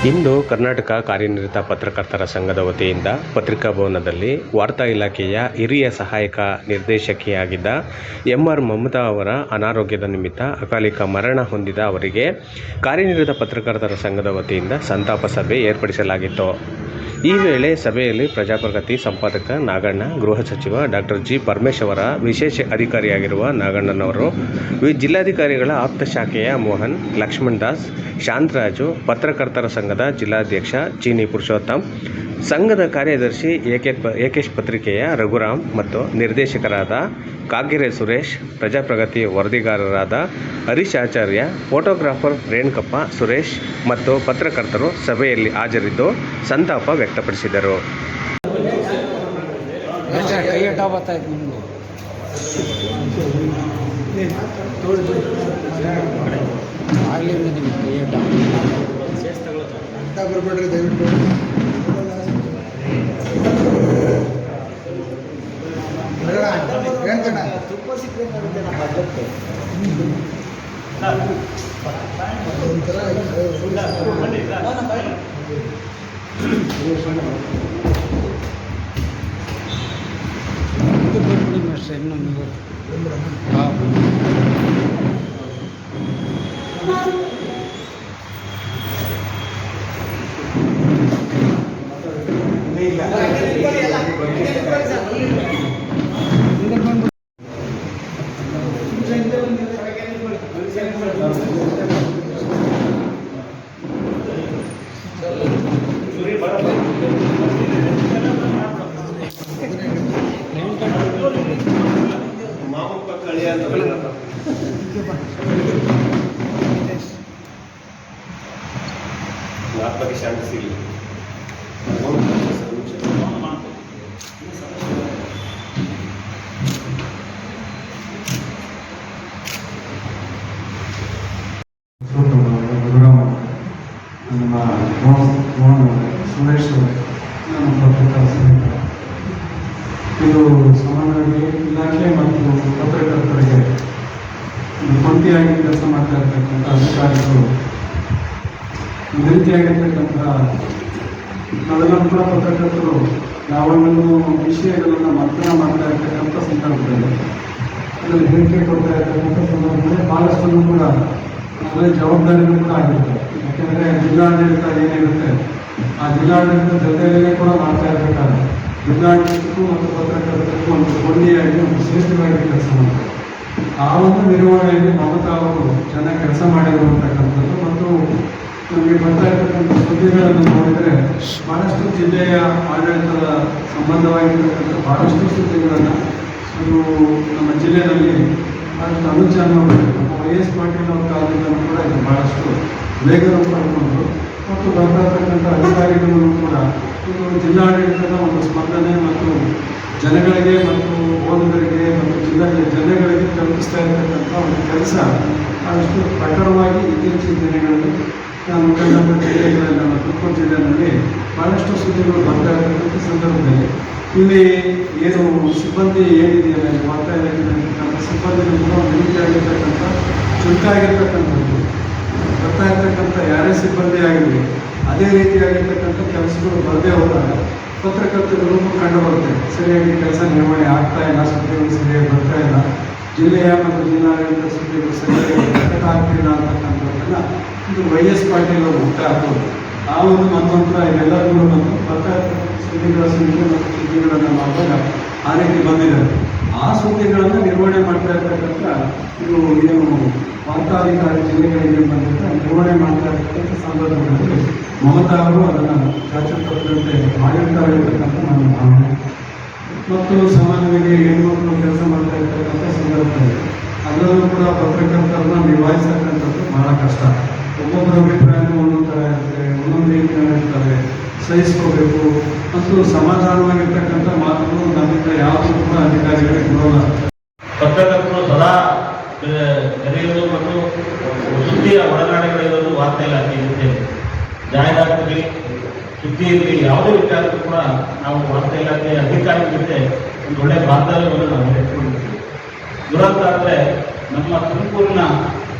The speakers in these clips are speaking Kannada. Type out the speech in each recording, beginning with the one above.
ಇಂದು ಕರ್ನಾಟಕ ಕಾರ್ಯನಿರತ ಪತ್ರಕರ್ತರ ಸಂಘದ ವತಿಯಿಂದ ಪತ್ರಿಕಾ ಭವನದಲ್ಲಿ ವಾರ್ತಾ ಇಲಾಖೆಯ ಹಿರಿಯ ಸಹಾಯಕ ನಿರ್ದೇಶಕಿಯಾಗಿದ್ದ ಎಂ.ಆರ್. ಮಮತಾ ಅವರ ಅನಾರೋಗ್ಯದ ನಿಮಿತ್ತ ಅಕಾಲಿಕ ಮರಣ ಹೊಂದಿದ ಅವರಿಗೆ ಕಾರ್ಯನಿರತ ಪತ್ರಕರ್ತರ ಸಂಘದ ವತಿಯಿಂದ ಸಂತಾಪ ಸಭೆ ಏರ್ಪಡಿಸಲಾಗಿತ್ತು. ಈ ವೇಳೆ ಸಭೆಯಲ್ಲಿ ಪ್ರಜಾಪ್ರಗತಿ ಸಂಪಾದಕ ನಾಗಣ್ಣ, ಗೃಹ ಸಚಿವ ಡಾಕ್ಟರ್ ಜಿ. ಪರಮೇಶ್ ಅವರ ವಿಶೇಷ ಅಧಿಕಾರಿಯಾಗಿರುವ ನಾಗಣ್ಣನವರು, ಜಿಲ್ಲಾಧಿಕಾರಿಗಳ ಆಪ್ತ ಶಾಖೆಯ ಮೋಹನ್, ಲಕ್ಷ್ಮಣ್ ದಾಸ್, ಶಾಂತರಾಜು, ಪತ್ರಕರ್ತರ ಸಂಘದ ಜಿಲ್ಲಾಧ್ಯಕ್ಷ ಚೀನಿ ಪುರುಷೋತ್ತಮ್, ಸಂಘದ ಕಾರ್ಯದರ್ಶಿ ಏಕೇಶ್, ಪತ್ರಿಕೆಯ ರಘುರಾಮ್ ಮತ್ತು ನಿರ್ದೇಶಕರಾದ ಕಾಗೆರೆ ಸುರೇಶ್, ಪ್ರಜಾಪ್ರಗತಿ ವರದಿಗಾರರಾದ ಹರೀಶ್ ಆಚಾರ್ಯ, ಫೋಟೋಗ್ರಾಫರ್ ರೇಣುಕಪ್ಪ, ಸುರೇಶ್ ಮತ್ತು ಪತ್ರಕರ್ತರು ಸಭೆಯಲ್ಲಿ ಹಾಜರಿದ್ದು ಸಂತಾಪ ವ್ಯಕ್ತಪಡಿಸಿದರು. ಸುರೇಶ್ ನಮ್ಮ ಪತ್ರಿಕಾ ಸ್ನೇಹಿತರು. ಇದು ಸಾಮಾನ್ಯವಾಗಿ ಇಲಾಖೆ ಮತ್ತು ಪತ್ರಕರ್ತರಿಗೆ ಕೊಂಡಿಯಾಗಿ ಕೆಲಸ ಮಾಡ್ತಾ ಇರ್ತಕ್ಕಂಥ ಅಧಿಕಾರಿಗಳು ಈ ರೀತಿಯಾಗಿರ್ತಕ್ಕಂಥ ನಾವೆಲ್ಲ ಕೂಡ ಪತ್ರಕರ್ತರು ಯಾವಾಗಲೂ ವಿಷಯಗಳನ್ನು ಮಂಥನ ಮಾಡ್ತಾ ಇರ್ತಕ್ಕಂಥ ಸಂದರ್ಭದಲ್ಲಿ ಅದರಲ್ಲಿ ಹೇಳಿಕೆ ಕೊಡ್ತಾ ಇರ್ತಕ್ಕಂಥ ಸಂದರ್ಭದಲ್ಲಿ ಭಾಳಷ್ಟನ್ನು ಕೂಡ ಅದರಲ್ಲಿ ಜವಾಬ್ದಾರಿಗಳು ಕೂಡ ಆಗಿರ್ತದೆ. ಯಾಕೆಂದರೆ ಜಿಲ್ಲಾಡಳಿತ ಏನಿರುತ್ತೆ ಆ ಜಿಲ್ಲಾಡಳಿತ ಜೊತೆಯಲ್ಲೇ ಕೂಡ ಮಾಡ್ತಾ ಇರಬೇಕಾದ್ರೆ ಜಿಲ್ಲಾಡಳಿತಕ್ಕೂ ಮತ್ತು ಪತ್ರಕರ್ತರಿಗೂ ಒಂದು ಕೊಂಡಿಯಾಗಿ ಒಂದು ಶ್ರೇಷ್ಠವಾಗಿ ಕೆಲಸ ಮಾಡ್ತಾರೆ. ಆ ಒಂದು ನಿರ್ವಹಣೆಯಲ್ಲಿ ಮಮತಾ ಅವರು ಚೆನ್ನಾಗಿ ಕೆಲಸ ಮಾಡಿರುವಂತಕ್ಕಂಥದ್ದು ಮತ್ತು ನಮಗೆ ಬರ್ತಾ ಇರ್ತಕ್ಕಂಥ ಸುದ್ದಿಗಳನ್ನು ನೋಡಿದರೆ ಭಾಳಷ್ಟು ಜಿಲ್ಲೆಯ ಆಡಳಿತದ ಸಂಬಂಧವಾಗಿರ್ತಕ್ಕಂಥ ಭಾಳಷ್ಟು ಸುದ್ದಿಗಳನ್ನು ಅದು ನಮ್ಮ ಜಿಲ್ಲೆಯಲ್ಲಿ ಭಾಳಷ್ಟು ಅನುಚಾರವಾಗಿ ವೈ.ಎಸ್. ಪಾಟೀಲ್ ಅವರ ಕಾಲದಿಂದಲೂ ಕೂಡ ಇದು ಭಾಳಷ್ಟು ವೇಗವನ್ನು ಪಡ್ಕೊಂಡು ಮತ್ತು ಬರ್ತಾ ಇರ್ತಕ್ಕಂಥ ಅಧಿಕಾರಿಗಳನ್ನು ಕೂಡ ಇದು ಜಿಲ್ಲಾಡಳಿತದ ಒಂದು ಸ್ಪಂದನೆ ಮತ್ತು ಜನಗಳಿಗೆ ಮತ್ತು ಓದುಗರಿಗೆ ಮತ್ತು ಜನಗಳಿಗೆ ತಲುಪಿಸ್ತಾ ಇರತಕ್ಕಂಥ ಒಂದು ಕೆಲಸ ಭಾಳಷ್ಟು ಪ್ರಖರವಾಗಿ ಇತ್ತೀಚಿನ ದಿನಗಳಲ್ಲಿ ನಮ್ಮ ಕಂಡ ಜಿಲ್ಲೆಗಳಲ್ಲಿ ನಮ್ಮ ತುಮಕೂರು ಜಿಲ್ಲೆಯಲ್ಲಿ ಭಾಳಷ್ಟು ಸುದ್ದಿಗಳು ಬರ್ತಾ ಇರತಕ್ಕಂಥ ಸಂದರ್ಭದಲ್ಲಿ ಇಲ್ಲಿ ಏನು ಸಿಬ್ಬಂದಿ ಏನಿದೆಯಲ್ಲ ವಾರ್ತಾ ಇಲಾಖೆಯಲ್ಲಿರ್ತಕ್ಕಂಥ ಸಿಬ್ಬಂದಿಗಳು ಕೂಡ ಒಂದು ರೀತಿಯಾಗಿರ್ತಕ್ಕಂಥ ಚುರುಕಾಗಿರ್ತಕ್ಕಂಥದ್ದು ಬರ್ತಾ ಇರ್ತಕ್ಕಂಥ ಯಾರೇ ಸಿಬ್ಬಂದಿ ಆಗಿರಲಿ ಅದೇ ರೀತಿಯಾಗಿರ್ತಕ್ಕಂಥ ಕೆಲಸಗಳು ಬರದೇ ಹೋದಾಗ ಪತ್ರಕರ್ತರು ಕಂಡು ಬರುತ್ತೆ. ಸರಿಯಾಗಿ ಕೆಲಸ ನಿರ್ವಹಣೆ ಆಗ್ತಾ ಇಲ್ಲ, ಸುದ್ದಿಗಳು ಸರಿಯಾಗಿ ಬರ್ತಾ ಇಲ್ಲ, ಜಿಲ್ಲೆಯ ಮತ್ತು ಜಿಲ್ಲಾಡಳಿತ ಸುದ್ದಿಗಳು ಸರಿಯಾಗಿ ಪ್ರಕಟ ಆಗ್ತಿಲ್ಲ ಅಂತಕ್ಕಂಥದ್ದನ್ನು ಇದು ವೈ.ಎಸ್. ಪಾಟೀಲ್ ಅವರು ಹುಟ್ಟಾಕೋದು ಆ ಒಂದು ಮತ್ತೊಂಥರ ಇವೆಲ್ಲರಿಗೂ ಬಂದು ಬರ್ತಾ ಇರ್ತಕ್ಕಂಥ ಸುದ್ದಿಗಳ ಸಂಖ್ಯೆ ಮತ್ತು ಸುದ್ದಿಗಳನ್ನು ಮಾಡಿದಾಗ ಆ ರೀತಿ ಬಂದಿದ್ದಾರೆ. ಆ ಸುದ್ದಿಗಳನ್ನು ನಿರ್ವಹಣೆ ಮಾಡ್ತಾ ಇರ್ತಕ್ಕಂಥ ಇದು ಏನು ವಾರ್ತಾಧಿಕಾರಿ ಜಿಲ್ಲೆಗಳಿಗೆ ಬಂದಿದ್ದರೆ ನಿರ್ವಹಣೆ ಮಾಡ್ತಾ ಇರ್ತಕ್ಕಂಥ ಸಂದರ್ಭಗಳಲ್ಲಿ ಮಮತಾ ಅವರು ಅದನ್ನು ಚಾಚಲ್ಪಟ್ಟಂತೆ ಮಾಡಿರ್ತಾರೆ ಇರ್ತಕ್ಕಂಥ ನನ್ನ ಭಾವನೆ. ಮತ್ತು ಸಾಮಾನ್ಯವಾಗಿ ಹೆಣ್ಮಕ್ಳು ಕೆಲಸ ಮಾಡ್ತಾ ಇರ್ತಕ್ಕಂಥ ಸಂದರ್ಭದಲ್ಲಿ ಅದರಲ್ಲೂ ಕೂಡ ಪತ್ರಕರ್ತರನ್ನ ನಿಭಾಯಿಸ್ತಕ್ಕಂಥದ್ದು ಬಹಳ ಕಷ್ಟ. ಒಬ್ಬೊಬ್ಬರ ಅಭಿಪ್ರಾಯನೂ ಒಂದೊಂದು ಥರ ಇರುತ್ತೆ, ಒಂದೊಂದು ರೀತಿಯಲ್ಲಿ ಇರ್ತಾರೆ, ಸಹಿಸ್ಕೋಬೇಕು ಮತ್ತು ಸಮಾಧಾನವಾಗಿರ್ತಕ್ಕಂಥ ಮಾತುಗಳು ನಮ್ಮಿಂದ ಯಾವುದೂ ಕೂಡ ಅಧಿಕಾರಿಗಳಿಗೆ ಬರೋಲ್ಲ. ಪತ್ರಕರ್ತರು ಸದಾ ಕರೆಯುವುದು ಮತ್ತು ಸುದ್ದಿಯ ಒಳನಾಡುಗಳಿರೋದು ವಾರ್ತಾ ಇಲಾಖೆ ಇರುತ್ತೆ. ಜಾಹೀರಾತು ಸುದ್ದಿ ಇರಲಿ ಯಾವುದೇ ವಿಚಾರಕ್ಕೂ ಕೂಡ ನಾವು ವಾರ್ತಾ ಇಲಾಖೆಯ ಅಧಿಕಾರಿಗಳ ಜೊತೆ ಒಂದು ಒಳ್ಳೆಯ ಬಾಂಧವ್ಯವನ್ನು ನಾವು ಇಟ್ಕೊಂಡಿರ್ತೀವಿ. ದುರಂತ ಅಂದರೆ ನಮ್ಮ ತುಮಕೂರಿನ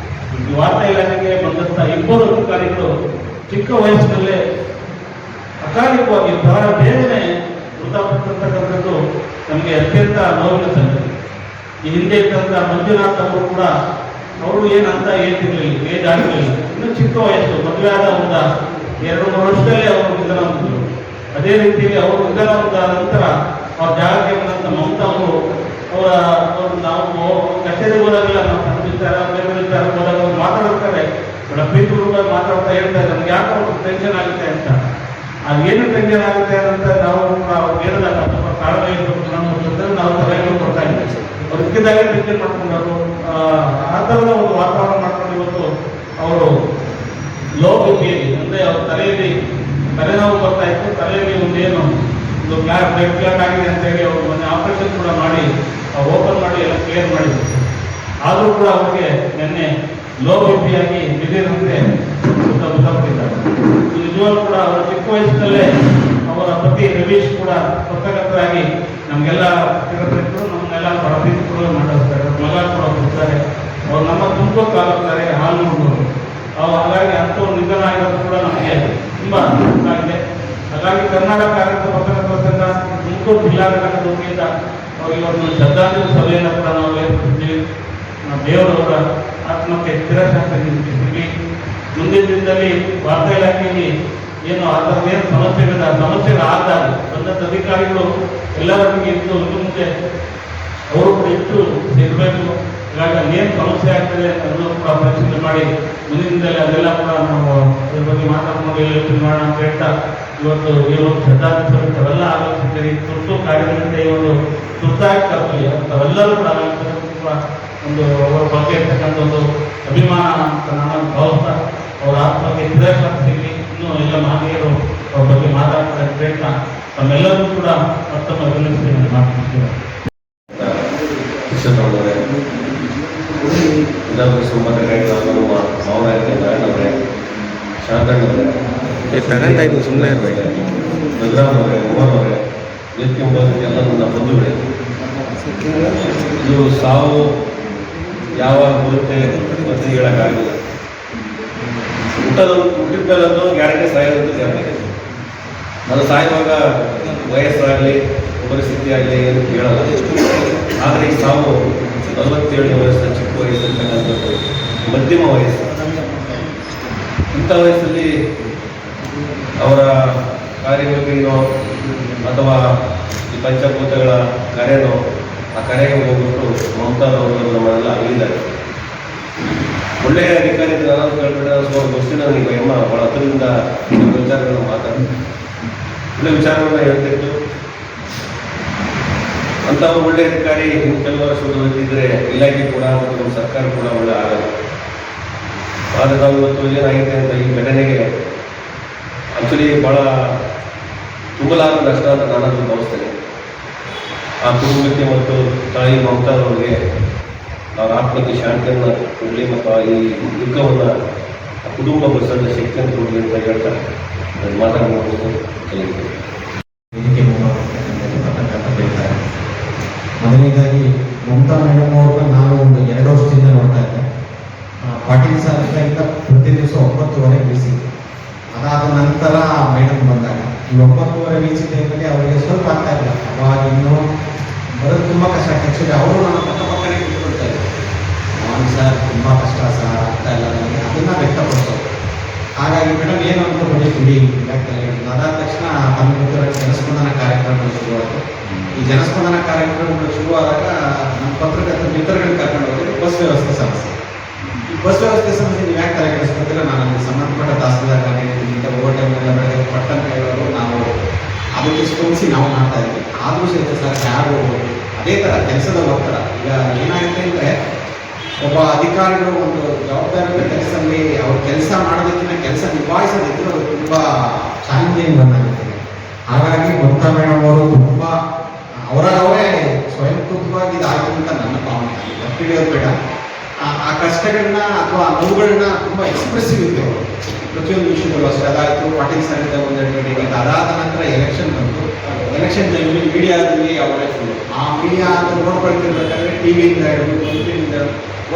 ವಾರ್ತಾ ಇಲಾಖೆಗೆ ಬಂದಂಥ ಇಬ್ಬರು ಅಧಿಕಾರಿಗಳು ಚಿಕ್ಕ ವಯಸ್ಸಿನಲ್ಲೇ ಅಕಾಲಿಕವಾಗಿ ಬಹಳ ಬೇಗನೆ ಮೃತಪಟ್ಟಿರ್ತಕ್ಕಂಥದ್ದು ನಮಗೆ ಅತ್ಯಂತ ನೋವಿನ ಸಂಗತಿ. ಈ ಹಿಂದೆ ಇದ್ದಂಥ ಮಂಜುನಾಥ್ ಅವರು ಕೂಡ ಅವರು ಏನಂತ ಏಜಿರಲಿಲ್ಲ, ಏಜ್ ಆಗಲಿಲ್ಲ, ಇನ್ನೂ ಚಿಕ್ಕ ವಯಸ್ಸು, ಮದುವೆ ಆದ ಒಂದು 2-3 ವರ್ಷದಲ್ಲೇ ಅವರು ನಿಧನ ಹೊಂದಿದ್ರು. ಅದೇ ರೀತಿಯಲ್ಲಿ ಅವರು ನಿಧನ ಹೊಂದಾದ ನಂತರ ಅವ್ರ ಜಾಗಕ್ಕೆ ಬಂದಂಥ ಮಮತಾ ಅವರು ನಾವು ಕಚೇರಿಗೆ ಹೋದಾಗೆಲ್ಲ ನಾವು ಸಣ್ಣ ವಿಚಾರ ಬೇರೆ ವಿಚಾರ ಹೋದಾಗ ಅವ್ರು ಮಾತಾಡ್ತಾರೆ, ಪ್ರೀತಿ ಮಾತಾಡ್ತಾ ಹೇಳ್ತಾರೆ, ನಮ್ಗೆ ಯಾಕೆ ಅವ್ರಿಗೆ ಟೆನ್ಷನ್ ಆಗುತ್ತೆ ಅಂತ. ಅದೇನು ಟೆನ್ಷನ್ ಆಗುತ್ತೆ ಅಂತ ನಾವು ಅವ್ರು ಹೇಳಿದಾಗ ಸ್ವಲ್ಪ ಕಾರಣ ಇರಬೇಕು, ನಮ್ಮ ನಾವು ಸಲಹೆಗಳು ಕೊಡ್ತಾ ಇದ್ದೀವಿ. ಅವ್ರು ಇದ್ದಕ್ಕಿದ್ದಾಗೆ ಟೆನ್ಷನ್ ಮಾಡ್ಕೊಂಡವರು ಆ ಥರದ ಒಂದು ವಾತಾವರಣ ಮಾಡ್ಕೊಂಡು ಇವತ್ತು ಅವರು ಲೋ ಬಿಪಿಯಲ್ಲಿ ಅಂದರೆ ಅವ್ರ ತಲೆಯಲ್ಲಿ ತಲೆನೋವು ಬರ್ತಾ ಇತ್ತು, ತಲೆಯಲ್ಲಿ ಒಂದೇನು ಒಂದು ಬ್ಲಡ್ ಕ್ಲಾಟ್ ಆಗಿದೆ ಅಂತೇಳಿ ಅವರು ಮೊನ್ನೆ ಆಪರೇಷನ್ ಕೂಡ ಮಾಡಿ ಓಪನ್ ಮಾಡಿ ಎಲ್ಲ ಕ್ಲಿಯರ್ ಮಾಡಿದ್ರು. ಆದರೂ ಕೂಡ ಅವ್ರಿಗೆ ನಿನ್ನೆ ಲೋ ಬಿಪಿಯಾಗಿ ದಿಢೀರಂತೆ ಮೃತಪಟ್ಟಿದ್ದಾರೆ. ನಿಜವಾಗ್ಲೂ ಕೂಡ ಅವರ ಚಿಕ್ಕ ವಯಸ್ಸಿನಲ್ಲೇ ಅವರ ಪತಿ ರವೀಶ್ ಕೂಡ ಪತ್ರಕರ್ತರಾಗಿ ನಮಗೆಲ್ಲ ತಿರುಗಿದ್ರು, ನಮ್ಮನ್ನೆಲ್ಲ ಪ್ರೀತಿ ಕೂಡ ಮಾಡಿಸ್ತಾರೆ, ಮಗ ಕೂಡ ಕೊಡ್ತಾರೆ, ಅವ್ರು ನಮ್ಮ ತುಂಬೋಕ್ಕಾಗುತ್ತಾರೆ ಹಾಲು ನೋಡ್ಬೋದು. ಹಾಗಾಗಿ ಅಂಥವ್ರು ನಿಧನ ಆಗಿರೋದು ಕೂಡ ನಮಗೆ ತುಂಬ ಆಗಿದೆ. ಹಾಗಾಗಿ ಕರ್ನಾಟಕ ಕಾರ್ಯಕರ್ತ ಪತ್ರಕರ್ತರ ಸಂಘ ತುಮಕೂರು ಜಿಲ್ಲಾ ಘಟಕದ ವತಿಯಿಂದ ಅವರಿಗೆ ಒಂದು ಶ್ರದ್ಧಾಂಜಲಿ ಸಭೆಯನ್ನು ಕೂಡ ನಾವು ಏರ್ಪಡಿಸಿದ್ದೀವಿ. ದೇವರವರ ಆತ್ಮಕ್ಕೆ ಸ್ಥಿರಶಾಂತಿ ನೀಡ್ತಿದ್ದೀವಿ. ಮುಂದಿನ ದಿನದಲ್ಲಿ ವಾರ್ತಾ ಇಲಾಖೆಯಲ್ಲಿ ಏನು ಆ ಥರದ್ದೇನು ಸಮಸ್ಯೆಗಳಾದಾಗ ಬಂದಂಥ ಅಧಿಕಾರಿಗಳು ಎಲ್ಲರೊಟ್ಟಿಗೆ ಇದ್ದು ಮುಂದೆ ಅವರು ಕೂಡ ಇಟ್ಟು ಇರಬೇಕು. ಇವಾಗ ಏನು ಸಮಸ್ಯೆ ಆಗ್ತದೆ ಅನ್ನೋದು ಕೂಡ ಪರಿಶೀಲನೆ ಮಾಡಿ ಮುಂದಿನ ದಿನದಲ್ಲಿ ಅದೆಲ್ಲ ಕೂಡ ನಾವು ಅದ್ರ ಬಗ್ಗೆ ಮಾತಾಡ್ಕೊಂಡು ಯೋಚನೆ ಮಾಡೋಣ ಅಂತ ಹೇಳ್ತಾ ಇವತ್ತು ಈ ಒಂದು ಶ್ರದ್ಧಾಂಜಲಿ ಅವೆಲ್ಲ ಆಲೋಚಿಸಿದ್ದೀರಿ. ತುರ್ತು ಕಾರ್ಯಗಳಿಂದ ಈ ಒಂದು ತುರ್ತಾಗಿ ಕರ್ತವ್ಯ ಅಂಥವೆಲ್ಲರೂ ಕೂಡ ಕೂಡ ಒಂದು ಅವರ ಬಗ್ಗೆ ಇರ್ತಕ್ಕಂಥ ಒಂದು ಅಭಿಮಾನ ಅಂತ ನಾನು ಭಾವಿಸ್ತಾ ಅವರ ಆತ್ಮಕ್ಕೆ ಸ್ಥಿರಶಾಂತಿ ಸಿಗಲಿ. ಇನ್ನೂ ಎಲ್ಲ ಮಹನೀಯರು ಅವ್ರ ಬಗ್ಗೆ ಮಾತಾಡ್ತಾರೆ ಅಂತ ಹೇಳ್ತಾ ತಮ್ಮೆಲ್ಲರೂ ಕೂಡ ಮತ್ತೊಮ್ಮೆ ಅಭಿನಂದಿಸಿ ಮಾತನಾಡ್ತೀವಿ. ಶಿಕ್ಷಕರವರೇ, ವಿಧಾನಸಭೆ ಸಂಬಂಧಗಳು ಮಾವನವರೇ, ನಾರಾಯಣವರೇ, ಶಾಂತಣ್ಣವರೇ, ಸುಮ್ಮನೆ ಇರಬೇಕು, ರಘುರಾಮವರೇ, ಕುಮಾರವರೇ, ವೇದಿಕೆ ಎಲ್ಲ ನನ್ನ ಬಂಧುಗಳೇ, ಇದು ಸಾವು ಯಾವಾಗ ಬರುತ್ತೆ ಅಂತ ಹೇಳೋಕ್ಕಾಗಲ್ಲ. ಹುಟ್ಟಿದ ಮೇಲಂತೂ ಗ್ಯಾರಂಟಿ ಸಾಯೋದಂತೂ ಗ್ಯಾರಂಟಿ. ಅದು ಸಾಯುವಾಗ ವಯಸ್ಸಾಗಲಿ ಪರಿಸ್ಥಿತಿ ಆಗಲಿ ಏನು ಕೇಳಲ್ಲ. ಆದರೆ ಈ ಸಾವು 47 ವಯಸ್ಸು, ಚಿಕ್ಕ ವಯಸ್ಸು ಅಂತಕ್ಕಂಥದ್ದು ಮಧ್ಯಮ ವಯಸ್ಸು. ಇಂಥ ವಯಸ್ಸಲ್ಲಿ ಅವರ ಕಾರ್ಯವೈಖರಿನೋ ಅಥವಾ ಈ ಪಂಚಭೂತಗಳ ಕರೆನೋ ಆ ಕರೆಗೆ ಹೋಗ್ಬಿಟ್ಟು ಮಮತಾದವರು ನಮ್ಮನ್ನೆಲ್ಲ ಅಲ್ಲಿದ್ದಾರೆ. ಒಳ್ಳೆಯ ಅಧಿಕಾರಿ ನಾನು ಕೇಳ್ಬಿಟ್ಟು ಸುಮಾರು ವರ್ಷ ನನಗೆ ಎಮ್ಮ ಭಾಳ ಹತ್ತಿರದಿಂದ ವಿಚಾರಗಳನ್ನು ಮಾತಾಡಿ ಒಳ್ಳೆ ವಿಚಾರಗಳನ್ನ ಹೇಳ್ತಿತ್ತು. ಅಂತ ಒಳ್ಳೆ ಅಧಿಕಾರಿ ಕೆಲವು ವರ್ಷಗಳು ಇದ್ದಿದ್ರೆ ಇಲಾಖೆ ಕೂಡ ಮತ್ತು ನಮ್ಮ ಸರ್ಕಾರ ಕೂಡ ಒಳ್ಳೆ ಆಗಲ್ಲ. ಆದರೆ ನಾವು ಇವತ್ತು ಏನಾಗಿದೆ ಅಂತ ಈ ಘಟನೆಗೆ ಆ್ಯಕ್ಚುಲಿ ಭಾಳ ತುಂಬಲಾದ ನಷ್ಟ ಅಂತ ನಾನನ್ನು ಭಾವಿಸ್ತೇನೆ. ಆ ಕುಟುಂಬಕ್ಕೆ ಮತ್ತು ತಾಯಿ ಮಮತಾದವರಿಗೆ ಅವರ ಆತ್ಮಕ್ಕೆ ಶಾಂತಿಯನ್ನು ಕೊಡಲಿ ಮತ್ತು ಈ ದುಃಖವನ್ನು ಆ ಕುಟುಂಬ ಬಸದ ಶಕ್ತಿಯನ್ನು ಕೊಡಲಿ ಅಂತ ಹೇಳ್ತಾರೆ. ನಾನು ಮಾತಾಡಬಹುದು. ಮೊದಲನೇದಾಗಿ ಮಮತಾ ಮೇಡಮ್ ಅವ್ರನ್ನ ನಾನು ಒಂದು 2 ವರ್ಷದಿಂದ ನೋಡ್ತಾ ಇದ್ದೆ. ಪಾಟೀಲ್ ಸಾರ್ಗಿಂತ ಪ್ರತಿ ದಿವಸ 9:30 ಬೀಸಿದ್ದೆ. ಅದಾದ ನಂತರ ಮೇಡಮ್ ಬಂದಾಗ ಈ 9:30 ಬೀಸಿದ ಟೈಮಲ್ಲಿ ಅವರಿಗೆ ಸ್ವಲ್ಪ ಆಗ್ತಾ ಇಲ್ಲ. ಅವಾಗ ಇನ್ನೂ ಬರೋದು ತುಂಬ ಕಷ್ಟ. ಆ್ಯಕ್ಚುಲಿ ಅವರು ನನ್ನ ಪಕ್ಕನೇ ಕೂತ್ಕೊಳ್ತಾ ಇದ್ದರು. ಅವನು ಸರ್ ತುಂಬ ಕಷ್ಟ ಸರ್ ಆಗ್ತಾ ಇಲ್ಲ ನನಗೆ, ಅದನ್ನು ವ್ಯಕ್ತಪಡಿಸೋದು. ಹಾಗಾಗಿ ಮೇಡಮ್ ಏನು ಅಂತ ಹೊಡಿತೀವಿ ಇಲಾಖೆಯಲ್ಲಿ. ಅದಾದ ತಕ್ಷಣ ತಮ್ಮ ಜನಸ್ಪಂದನ ಕಾರ್ಯಕ್ರಮಗಳು ಶುರುವಾಯಿತು. ಈ ಜನಸ್ಪಂದನ ಕಾರ್ಯಕ್ರಮಗಳು ಶುರುವಾದಾಗ ನಮ್ಮ ಪತ್ರಕರ್ತರ ಮಿತ್ರಗಳನ್ನ ಕರ್ಕೊಂಡು ಹೋಗಿ ಬಸ್ ವ್ಯವಸ್ಥೆ ಸಮಸ್ಯೆ. ಈ ಬಸ್ ವ್ಯವಸ್ಥೆ ಸಮಸ್ಯೆ ನೀವು ಯಾಕೆ ತಲೆ ಕೆಡಿಸ್ಕೊತಿಲ್ಲ, ನಾನು ಅಲ್ಲಿ ಸಂಬಂಧಪಟ್ಟ ತಹಸೀಲ್ದಾರ್ ಇಂಥ ಓವರ್ ಟೈಮ್ನೆಲ್ಲ ಬೆಳಗ್ಗೆ ಪಟ್ಟಂತ ಹೇಳೋರು ನಾವು ಅದಕ್ಕೆ ಸ್ಪಂದಿಸಿ ನಾವು ಮಾಡ್ತಾ ಇದ್ವಿ. ಆದರೂ ಸಹಿತ ಸರ್ ಯಾರು ಅದೇ ಥರ ಕೆಲಸದ ಒತ್ತಡ. ಈಗ ಏನಾಗುತ್ತೆ ಅಂದರೆ ಒಬ್ಬ ಅಧಿಕಾರಿಗಳು ಒಂದು ಜವಾಬ್ದಾರಿಯುತ ಕೆಲಸದಲ್ಲಿ ಅವ್ರ ಕೆಲಸ ಮಾಡೋದಕ್ಕಿಂತ ಕೆಲಸ ನಿಭಾಯಿಸೋದಕ್ಕೆ ಅದು ತುಂಬ ಚಾಲೆಂಜಿಂಗ್ ಬಂದಾಗುತ್ತೆ. ಹಾಗಾಗಿ ಮಮತಾ ಮೇಡಮ್ ಅವರು ತುಂಬ ಅವರವರೇ ಸ್ವಯಂಕೃತವಾಗಿ ಇದಾಯಿತು ಅಂತ ನನ್ನ ಭಾವನೆ. ಒತ್ತಿಡಿಯೋದು ಬೇಡ. ಆ ಕಷ್ಟಗಳನ್ನ ಅಥವಾ ನೋವುಗಳನ್ನ ತುಂಬ ಎಕ್ಸ್ಪ್ರೆಸಿವ್ ಇತ್ತು ಅವರು ಪ್ರತಿಯೊಂದು ವಿಷಯದಲ್ಲೂ ಅಷ್ಟೇ. ಅದಾಯಿತು ಪಾಟೀಲ್ ಸಂಘದ ಒಂದೆರಡು ಮೀಟಿಂಗ್. ಅದಾದ ನಂತರ ಎಲೆಕ್ಷನ್ ಬಂತು. ಎಲೆಕ್ಷನ್ ಟೈಮಲ್ಲಿ ಮೀಡಿಯಾದಲ್ಲಿ ಅವರೇ ಫುಲ್ಲು. ಆ ಮೀಡಿಯಾ ಅಂತ ನೋಡ್ಕೊಳ್ತಿರ್ಬೇಕಾದ್ರೆ ಟಿ ವಿಯಿಂದ ಹಿಡಿದು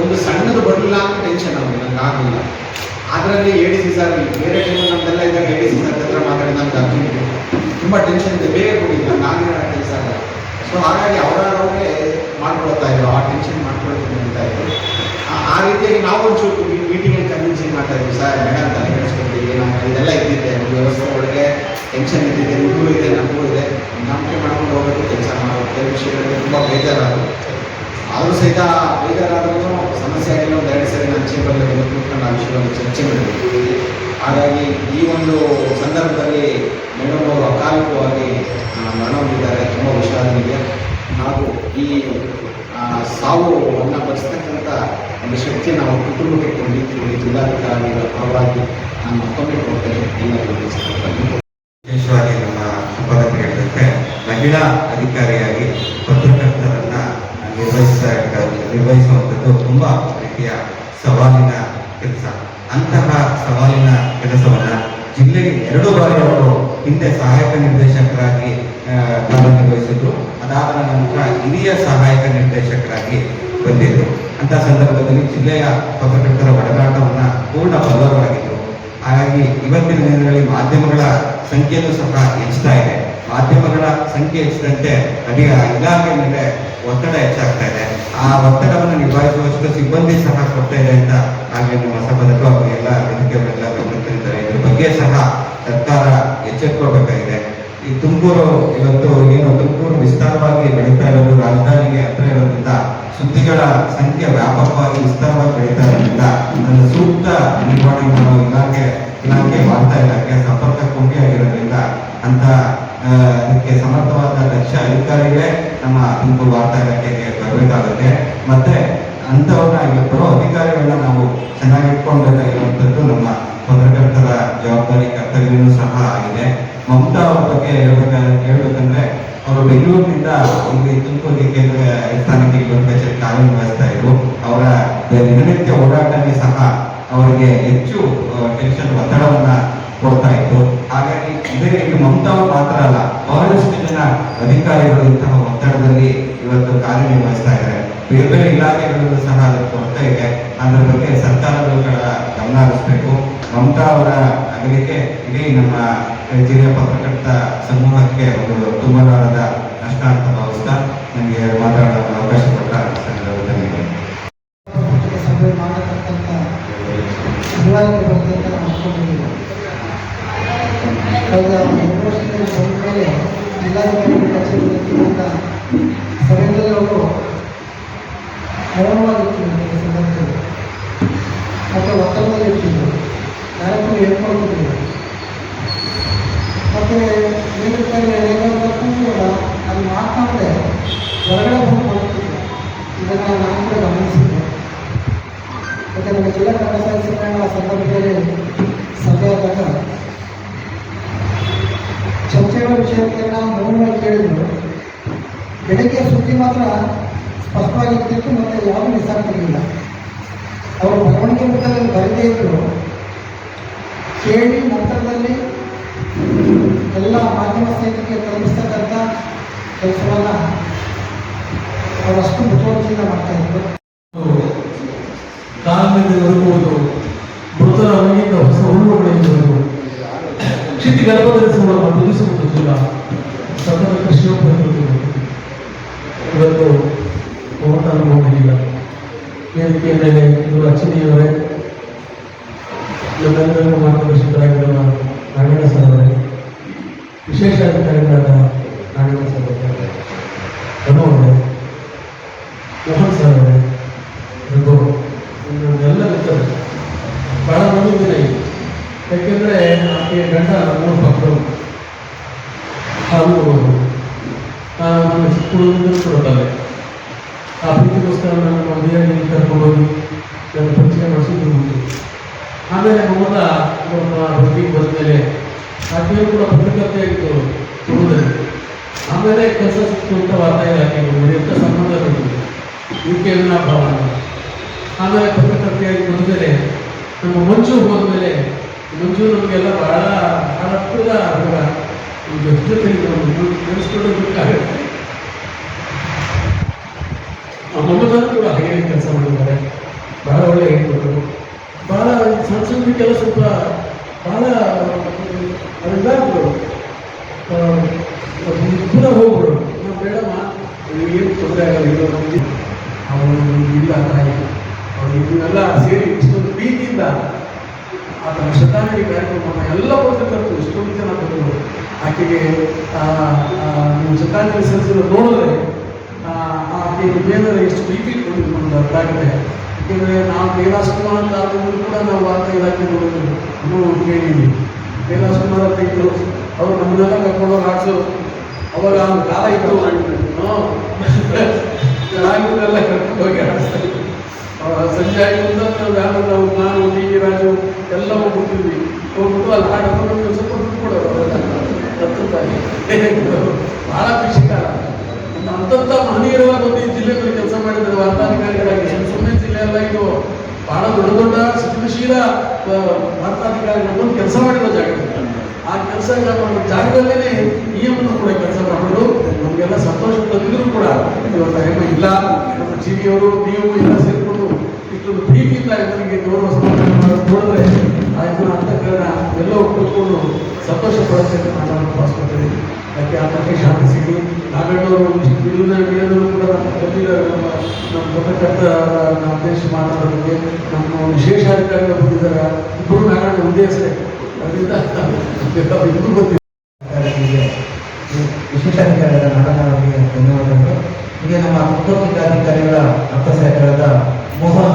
ಒಂದು ಸಣ್ಣದು ಬರಲಿಲ್ಲ ಅಂತ ಟೆನ್ಷನ್ ಅವ್ರಿಗೆ, ನಂಗೆ ಆಗಲಿಲ್ಲ. ಅದರಲ್ಲಿ ADC ಸರ್ ಬೇರೆ ಟೈಮ್ ನಮ್ದೆಲ್ಲ ಇದ್ದಾಗ ADC ಸರ್ ಹತ್ರ ಮಾತಾಡಿ ನಮ್ಗೆ ಅರ್ಜೆಂಟ್ ತುಂಬ ಟೆನ್ಷನ್ ಇದೆ, ಬೇಗ ಕೊಡಿ ನಾನು ಕೆಲಸ ಅಲ್ಲ. ಸೊ ಹಾಗಾಗಿ ಅವರವರೇ ಮಾಡ್ಕೊಳ್ತಾ ಇದ್ರು, ಆ ಟೆನ್ಷನ್ ಮಾಡ್ಕೊಳ್ತೀನಿ ಅಂತ ಇದ್ರು. ಆ ರೀತಿಯಾಗಿ ನಾವು ಒಂಚೂರು ಮೀಟಿಂಗಲ್ಲಿ ಕನ್ವಿನ್ಸಿಂಗ್ ಮಾಡ್ತಾ ಇದ್ವಿ, ಸರ್ ಮೇಡಮ್ ತಲೆ ಕೆಡಿಸ್ಕೊಳ್ತೀವಿ, ನಾವು ಇದೆಲ್ಲ ಇದ್ದಿದ್ದೆ ವ್ಯವಸ್ಥೆ ಒಳಗೆ ಟೆನ್ಷನ್ ಇದ್ದಿದೆ, ನಿಮಗೂ ಇದೆ ನಮಗೂ ಇದೆ, ನಂಬಿಕೆ ಮಾಡ್ಕೊಂಡು ಹೋಗೋದು ಕೆಲಸ ಮಾಡೋದು ಕೆಲವು ವಿಷಯಗಳಿಗೆ ತುಂಬ ಬೇಜಾರಾಗುತ್ತೆ. ಆದರೂ ಸಹಿತ ಬೇಜಾರಾದ್ರೂ ಸಮಸ್ಯೆ ಆಗಿಲ್ಲ. ಒಂದು 2 ಸರಿ ನಾನು ಚೇಂಬರ್ಗೆ ಬಂದು ಕೂತ್ಕೊಂಡು ಆ ವಿಷಯವನ್ನು ಚರ್ಚೆ ಮಾಡಿದ್ವಿ. ಹಾಗಾಗಿ ಈ ಒಂದು ಸಂದರ್ಭದಲ್ಲಿ ಮೇಡಮ್ ಅವರು ಅಕಾಲಿಕವಾಗಿ ಮರಣ ಹೊಂದಿದ್ದಾರೆ. ತುಂಬ ವಿಷಾದನಿಗೆ ಹಾಗೂ ಈ ಸಾವನ್ನು ಬರೆಸ್ತಕ್ಕಂಥ ಒಂದು ಶಕ್ತಿ ನಾವು ಕುಟುಂಬಕ್ಕೆ ಕೊಂಡಿದ್ದೀವಿ. ಜಿಲ್ಲಾಧಿಕಾರಿಗಳ ಪರವಾಗಿ ನಾನು ಮತ್ತೊಮ್ಮೆ ಕೊಡ್ತೇನೆ ಎಲ್ಲರಿಗೂ. ವಿಶೇಷವಾಗಿ ನಮ್ಮ ಸಂಪಾದಕರು ಹೇಳಿದಂತೆ ಮಹಿಳಾ ಅಧಿಕಾರಿಯಾಗಿ ಪತ್ರಕರ್ತರನ್ನ ನಿರ್ವಹಿಸುವಂಥದ್ದು ತುಂಬ ರೀತಿಯ ಸವಾಲಿನ ಕೆಲಸ. ಅಂತಹ ಸವಾಲಿನ ಕೆಲಸವನ್ನ ಜಿಲ್ಲೆಗೆ 2 ಬಾರಿ ಅವರು ಹಿಂದೆ ಸಹಾಯಕ ನಿರ್ದೇಶಕರಾಗಿ ಕಾರ್ಯನಿರ್ವಹಿಸಿದ್ರು. ಅದಾದ ನಂತರ ಹಿರಿಯ ಸಹಾಯಕ ನಿರ್ದೇಶಕರಾಗಿ ಬಂದಿದ್ರು. ಅಂತ ಸಂದರ್ಭದಲ್ಲಿ ಜಿಲ್ಲೆಯ ಪತ್ರಕರ್ತರ ಒಡನಾಟವನ್ನ ಪೂರ್ಣ ಬಲ್ಲವರಾಗಿದ್ರು. ಹಾಗಾಗಿ ಇವತ್ತಿನ ದಿನಗಳಲ್ಲಿ ಮಾಧ್ಯಮಗಳ ಸಂಖ್ಯೆಯೂ ಸಹ ಹೆಚ್ಚುತ್ತಾ ಇದೆ. ಮಾಧ್ಯಮಗಳ ಸಂಖ್ಯೆ ಹೆಚ್ಚಿದಂತೆ ಅದೇ ಇಲಾಖೆ ಮೇಲೆ ಒತ್ತಡ ಹೆಚ್ಚಾಗ್ತಾ ಇದೆ. ಆ ಒತ್ತಡವನ್ನು ನಿಭಾಯಿಸುವಷ್ಟು ಸಿಬ್ಬಂದಿ ಸಹ ಕೊಡ್ತಾ ಇದೆ ಅಂತ ಹಾಗೆ ನಮ್ಮ ಸಂಪಾದಕರು ಅವರು ಎಲ್ಲ ವೇದಿಕೆಯವರೆಲ್ಲ ಗಮನಿಸಿದ್ದಾರೆ. ಇದ್ರ ಬಗ್ಗೆ ಸಹ ಸರ್ಕಾರ ಎಚ್ಚೆತ್ತುಕೋಬೇಕಾಗಿದೆ. ಈ ತುಮಕೂರು ಇವತ್ತು ಏನು ತುಮಕೂರು ವಿಸ್ತಾರವಾಗಿ ಬೆಳೀತಾ ಇರೋದು, ರಾಜಧಾನಿಗೆ ಹತ್ರ ಇರೋದ್ರಿಂದ ಸುದ್ದಿಗಳ ಸಂಖ್ಯೆ ವ್ಯಾಪಕವಾಗಿ ವಿಸ್ತಾರವಾಗಿ ಬೆಳೀತಾ ಇರೋದ್ರಿಂದ ಅದನ್ನು ಸೂಕ್ತ ನಿರ್ವಹಣೆ ಮಾಡೋ ಇಲಾಖೆ ವಾರ್ತಾ ಇಲಾಖೆ ಸಂಪರ್ಕ ಕೊಂಡಿಯಾಗಿರೋದ್ರಿಂದ ಅಂತ ಅದಕ್ಕೆ ಸಮರ್ಥವಾದ ದಕ್ಷ ಅಧಿಕಾರಿಗಳೇ ನಮ್ಮ ತುಮಕೂರು ವಾರ್ತಾ ಇಲಾಖೆಗೆ ಬರಬೇಕಾಗುತ್ತೆ. ಮತ್ತೆ ಅಂಥವ್ರನ್ನ ಈಗ ಬರೋ ಅಧಿಕಾರಿಗಳನ್ನ ನಾವು ಚೆನ್ನಾಗಿ ಇಟ್ಕೊಳ್ಬೇಕಾಗಿರುವಂಥದ್ದು ನಮ್ಮ ಪತ್ರಕರ್ತರ ಜವಾಬ್ದಾರಿ ಕರ್ತವ್ಯವೂ ಸಹ ಆಗಿದೆ. ಮಮತಾ ಅವ್ರ ಬಗ್ಗೆ ಹೇಳ್ಬೇಕಂದ್ರೆ ಅವರು ಬೆಂಗಳೂರಿನಿಂದ ಇಲ್ಲಿ ತುಮಕೂರಿಗೆ ಕೇಂದ್ರ ಸ್ಥಾನಕ್ಕೆ ಕಚೇರಿ ಕಾರ್ಯನಿರ್ವಹಿಸ್ತಾ ಇದ್ರು. ಅವರ ದಿನನಿತ್ಯ ಓಡಾಟನೇ ಸಹ ಅವರಿಗೆ ಹೆಚ್ಚು ಟೆನ್ಷನ್ ಒತ್ತಡವನ್ನ ಕೊಡ್ತಾ ಇತ್ತು. ಹಾಗಾಗಿ ಇದು ಮಮತಾ ಮಾತ್ರ ಅಲ್ಲ, ಬಹಳಷ್ಟು ಜನ ಅಧಿಕಾರಿಗಳು ಇಂತಹ ಒತ್ತಡದಲ್ಲಿ ಇವತ್ತು ಕಾರ್ಯನಿರ್ವಹಿಸ್ತಾ ಇದ್ದಾರೆ. ಬೇರೆ ಬೇರೆ ಇಲಾಖೆಗಳಲ್ಲೂ ಸಹ ಅದಕ್ಕೆ ಕೊರತೆ ಇದೆ. ಅದರ ಬಗ್ಗೆ ಸರ್ಕಾರಗಳು ಗಮನ ಹರಿಸಬೇಕು. ಮಮತಾ ಅವರ ಅಗಲಿಕೆ ಇಡೀ ನಮ್ಮ ಜಿಲ್ಲೆಯ ಪತ್ರಕರ್ತ ಸಮೂಹಕ್ಕೆ ಒಂದು ತುಂಬಲಾರದ ನಷ್ಟ ಅಂತ ಭಾವಿಸ್ತಾ ನನಗೆ ಮಾತಾಡೋ ಅವಕಾಶ ಕೊಟ್ಟ ಧನ್ಯವಾದಗಳು. ಕಳೆದ 2 ವರ್ಷದಿಂದ ಬಂದ ಮೇಲೆ ಜಿಲ್ಲಾಧಿಕಾರಿ ಕಚೇರಿಯಿಂದ ಸಭೆಯಲ್ಲಿ ಅವರು ಮೌನವಾಗಿರ್ತಿದ್ರು ಸಂದರ್ಭದಲ್ಲಿ ಮತ್ತು ಒತ್ತಡದಲ್ಲಿ ಇರ್ತಿದ್ರು. ಕಾರ್ಯಕ್ರಮ ಹೇಳ್ಕೊಳ್ತಿದ್ರು. ಮತ್ತು ಏನಾದರೂ ಕೂಡ ಅದು ಮಾತನಾಡದೆ ಹೊರಗಡೆ ಬಂದು ಮಾಡ್ತಿದ್ರು. ಇದನ್ನು ನಾನು ಕೂಡ ಗಮನಿಸಿದ್ದೆ. ಮತ್ತು ನಮ್ಮ ಜಿಲ್ಲಾ ಕನ್ನಡ ಸಾಹಿತ್ಯ ಸಮ್ಮೇಳನ ಸಂದರ್ಭದಲ್ಲಿ ಸಭೆಯಾದಾಗ ಚರ್ಚೆಗಳ ವಿಷಯಕ್ಕೆ ನಾವು ಮೌನವಾಗಿ ಕೇಳಿದ್ರು. ಬೆಳಗ್ಗೆ ಸುದ್ದಿ ಮಾತ್ರ ಸ್ಪಷ್ಟವಾಗಿರ್ತಿತ್ತು ಮತ್ತು ಯಾವುದೂ ಮಿಸ್ ಆಗ್ತಿರಲಿಲ್ಲ. ಅವರು ಬರವಣಿಗೆ ಪುಸ್ತಕದಲ್ಲಿ ಬರದೇ ಇದ್ದರು. ಕೇಳಿ ನಂತರದಲ್ಲಿ ಎಲ್ಲ ಮಾಧ್ಯಮ ಸ್ನೇಹಿತರಿಗೆ ತಲುಪಿಸ್ತಕ್ಕಂಥ ಕೆಲಸವನ್ನು ಅವರಷ್ಟು ಮುತುವರ್ಜಿಯಿಂದ ಮಾಡ್ತಾಯಿದ್ರು. ಕಾಲದಲ್ಲಿ ಬರುವುದು ಮೃತರ ಮನೆಯಿಂದ ಹೊಸ ಹುಳುಗಳೆಂದು ಕ್ಷಿತಿ ಗರ್ಭಧರಿಸುವ ತುದಿಸುವುದಿಲ್ಲ ಸತತ ಕೃಷಿಯೋಪಯೋಗ ಇವತ್ತು ಮಮತಾ ಅನುಭವವಿಲ್ಲ. ವೇದಿಕೆಯ ಮೇಲೆ ಇದು ಅಚ್ಚರಿಯವರೇ, ನಮ್ಮೆಲ್ಲರಿಗೂ ಮಾರ್ಗದರ್ಶಕರಾಗಿರುವ ನಾರಾಯಣ ಸರ್ ಅವರೇ, ವಿಶೇಷ ಅಧಿಕಾರಿಗಳಾದ ನಾರಾಯಣ ಸರ್ ಅವರೇ, ರಘು ಅವರೇ, ಮೋಹನ್ ಸರ್ ಅವರೇ, ರಘು ಎಲ್ಲ ಇರ್ತಾರೆ. ಬಹಳ ದಿನ ಇದೆ. ಯಾಕೆಂದರೆ ಆಕೆಯ ಗಂಡ 3 ಮಕ್ಕಳು ಹಾಗೂ ನನ್ನ ಚಿಕ್ಕ ಹುಡುಗರು ಕೊಡ್ತಾರೆ. ಆ ಪ್ರೀತಿಗೋಸ್ಕರ ನನ್ನ ಮದುವೆಯಾಗಿ ಕರ್ಕೊಂಡೋಗಿ ನನ್ನ ಪರಿಚಯ ಮಾಡಿಸಿದ್ದು ಉಂಟು. ಆಮೇಲೆ ಮಮತಾ ಬದುಕಿಗೆ ಬಂದ ಮೇಲೆ ಆಕೆಯೂ ಕೂಡ ಪತ್ರಕರ್ತೆಯಾಗಿದ್ದು ತುಳುದಲ್ಲಿ. ಆಮೇಲೆ ಕೆಲಸ ಸಿಕ್ತು ಅಂತ ವಾರ್ತಾ ಇಲಾಖೆಗೆ ಎಂಥ ಸಂಬಂಧಗಳು ಯುಕೆಯನ್ನ ಭಾವನೆ. ಆಮೇಲೆ ಪತ್ರಕರ್ತೆಯಾಗಿ ಬಂದಮೇಲೆ ನಮ್ಮ ಮಂಜು ಹೋದ್ಮೇಲೆ ಮಂಜು ನಮಗೆಲ್ಲ ಬಹಳ ಹತ್ತಿರದ ಹುಡುಗ. ಜೊತೆಗೆ ನೆನೆಸ್ಕೊಂಡು ದುಃಖಾಗುತ್ತೆ. ಮಮತಾ ಕೂಡ ಹಾಗೆ ಕೆಲಸ ಮಾಡಿದ್ದಾರೆ. ಬಹಳ ಒಳ್ಳೆಯ ಹೇಳ್ಕೊಟ್ಟರು. ಭಾಳ ಸಣ್ಣ ಸಣ್ಣಕ್ಕೆಲ್ಲ ಸ್ವಲ್ಪ ಭಾಳ ಅದಾಗ್ಬಿಡು ಪುನಃ ಹೋಗ್ಬಿಡು ನಾವು ಬೇಡಮ್ಮ ಏನು ತೊಂದರೆ ಆಗಲ್ಲ ಇರೋ ನಮಗೆ ಅವರು ಇಲ್ಲ ತಾಯಿ ಅವರು ಇದನ್ನೆಲ್ಲ ಸೇರಿ ಇಷ್ಟೊಂದು ಪ್ರೀತಿಯಿಂದ ಆತನ ಶ್ರದ್ಧಾಂಜಲಿ ಕಾರ್ಯಕ್ರಮವನ್ನು ಎಲ್ಲ ಪತ್ರಕರ್ತರು ಇಷ್ಟೊಂದು ಜನ ಬಂದರು ಆಕೆಗೆ ನೀವು ಶ್ರದ್ಧಾಂಜಲಿ ಸಲ್ಲಿಸಲು ನೋಡಿದ್ರೆ ಆಕೆ ಮೇಲೆ ಎಷ್ಟು ಪ್ರೀತಿ ಇಟ್ಕೊಂಡಿದ್ದು ನಮ್ಗೆ ಅರ್ಥ ಆಗುತ್ತೆ. ಯಾಕೆಂದರೆ ನಾವು ಕೈಲಾಸ ಕುಮಾರ್ ಅಂತ ಆದರೂ ಕೂಡ ನಾವು ವಾರ್ತಾ ಇಲಾಖೆ ನೋಡಿದ್ರು ಅನ್ನೋ ಕೇಳಿದ್ವಿ. ಕೈಲಾಸ ಕುಮಾರ್ ಅಂತ ಇದ್ರು ಅವರು ನಮ್ಮನ್ನೆಲ್ಲ ಕರ್ಕೊಂಡೋಗಿ ಆಡ್ಸೋರು. ಅವಾಗ ಒಂದು ಕಾಲ ಇತ್ತು ರಾಜುನೆಲ್ಲ ಕರ್ಕೊಂಡೋಗಿ ಆಡಿಸ್ತಾರೆ. ಸಂಜೆ ಆಯಿತು ಯಾರು ನಾವು ನಾನು ಡಿ ವಿ ರಾಜು ಎಲ್ಲ ಹೋಗ್ಬಿಡ್ತಿದ್ವಿ. ಹೋಗ್ಬಿಟ್ಟು ಅಲ್ಲಿ ಆಡೋದು ಸ್ವಲ್ಪ ದುಡ್ಡು ಕೊಡೋರು ಅವೆಲ್ಲ 10 ರೂಪಾಯಿ ಭಾಳ ಖುಷಿ ಕಾಲ. ಅಂತಂಥ ಮಹನೀಯರಾಗಿ ಬಂದು ಈ ಜಿಲ್ಲೆಯಲ್ಲಿ ಕೆಲಸ ಮಾಡಿದ್ದಾರೆ ವಾರ್ತಾಧಿಕಾರಿಗಳಾಗಿ. ಸುಮ್ಮನೆ ಜಿಲ್ಲೆ ಎಲ್ಲ ಇದು ಭಾಳ ದೊಡ್ಡ ದೊಡ್ಡ ಸೃಜನಶೀಲ ವಾರ್ತಾಧಿಕಾರಿಗಳು ಬಂದು ಕೆಲಸ ಮಾಡಿರೋ ಜಾಗ. ಆ ಕೆಲಸ ಜಾಗದಲ್ಲೇ ನಿಯಮವನ್ನು ಕೂಡ ಕೆಲಸ ಮಾಡೋದು ನಮಗೆಲ್ಲ ಸಂತೋಷ ತಂದಿದ್ರು ಕೂಡ ಇವತ್ತು ಹೆಮ್ಮೆ ಇಲ್ಲ. ನಮ್ಮ ಜಿವಿಯವರು ನೀವು ಎಲ್ಲ ಸೇರಿಕೊಂಡು ಇಷ್ಟೊಂದು ಪ್ರೀತಿಯಿಂದ ಇವರಿಗೆ ಗೌರವ ಸಮರ್ಪಣೆ ನೋಡಿದ್ರೆ ಆ ಇದನ್ನ ಅಂತಃಕರಣ ಎಲ್ಲೋ ಕೂತ್ಕೊಂಡು ಸಂತೋಷ ಪಡುತ್ತೆ ಅಂತ ನಾನು ಭಾವಿಸ್ಕೊಳ್ತೇನೆ. ಯಾಕೆ ಆ ಬಗ್ಗೆ ಶಾಂತಿ ಸಿಗಲಿ. ನಾಗಣ್ಣವರು ಬಿಡೋದು ಕೂಡ ನಮ್ಮ ಬಂದಿದ್ದಾರೆ. ನಮ್ಮ ಪತ್ರಕರ್ತ ಉದ್ದೇಶ ಮಾತಾಡೋದಕ್ಕೆ ನಮ್ಮ ವಿಶೇಷಾಧಿಕಾರಿಗಳು ಬಂದಿದ್ದಾರೆ. ಇಬ್ಬರು ನಾಗಣ್ಣ ಒಂದೇ ಹೆಸರೇ. ಅದರಿಂದ ಇಬ್ಬರು ಬಂದಿದ್ದಾರೆ. ವಿಶೇಷಾಧಿಕಾರಿಗಳ ನಾಗಣ್ಣವರಿಗೆ ಧನ್ಯವಾದಗಳು. ಹೀಗೆ ನಮ್ಮ ತುಮಕೂರು ಜಿಲ್ಲಾಧಿಕಾರಿಗಳ ಅರ್ಥಸಹಾಯಕರಾದ ಮೋಹನ್